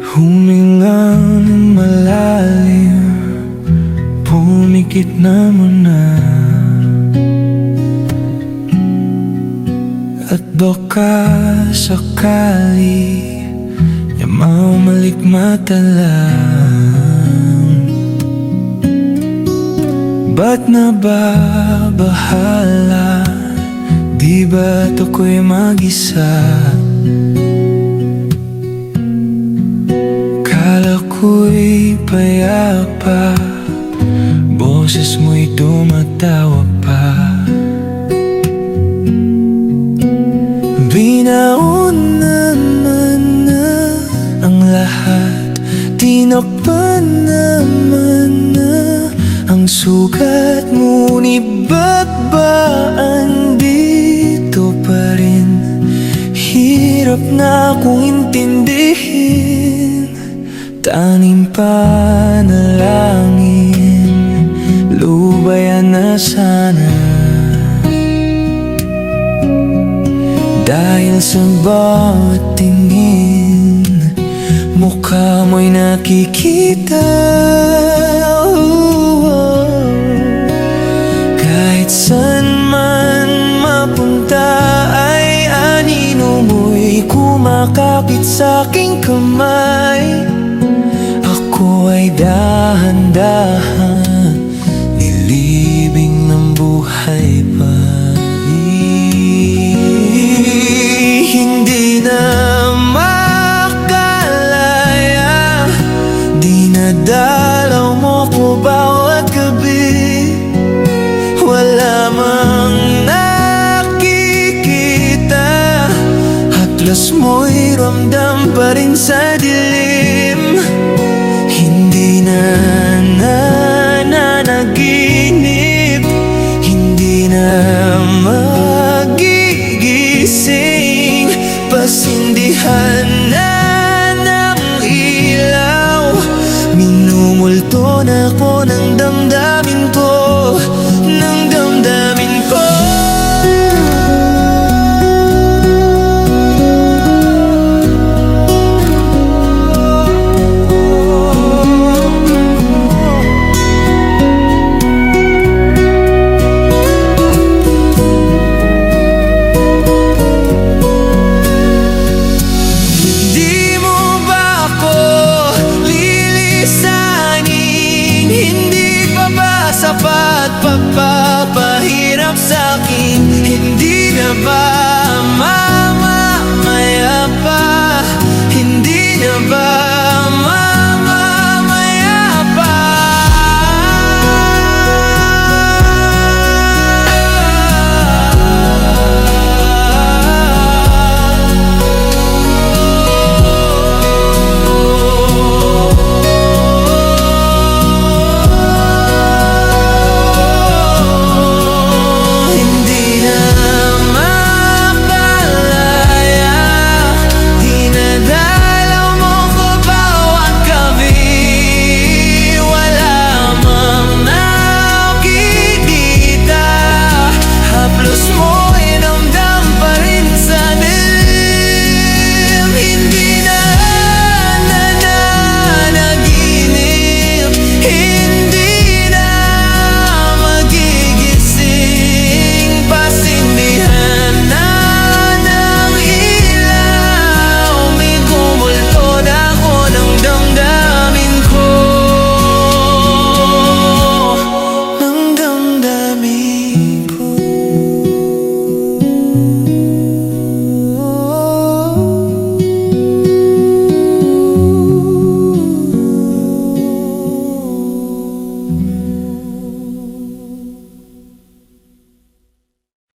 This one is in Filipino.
Huminga ng malalim, pumikit na muna, at baka sakali maumalik-mata lang. Ba't nababahala? Di ba't ako'y mag-isa? Kala ko'y payapa, boses mo'y tumatawa pa. Binaon naman na ang lahat, tinakpan naman na ang sugat, ngunit ba't ba andito pa rin? Hirap na akong intindihin. Tanging panalangin, lubayan na sana. Dahil sa bawat tingin, mukha mo'y nakikita. Kahit saan man mapunta ay anino mo'y kumakapit sa aking kamay. Ako ay dahan-dahan nilibing ng buhay pa. Hindi na makalaya, dinadalaw mo ko bawat gabi. Wala mang nakikita, haplas mo'y ramdam pa rin sa dilim. Hindi na nananaginip, hindi na magigising. Pasindihan na ng ilaw, minumulto na ko ng damdamin ko, ng damdamin ko. Sapat pagpapahirap sa'kin, hindi na ba mamamaya pa? Hindi na ba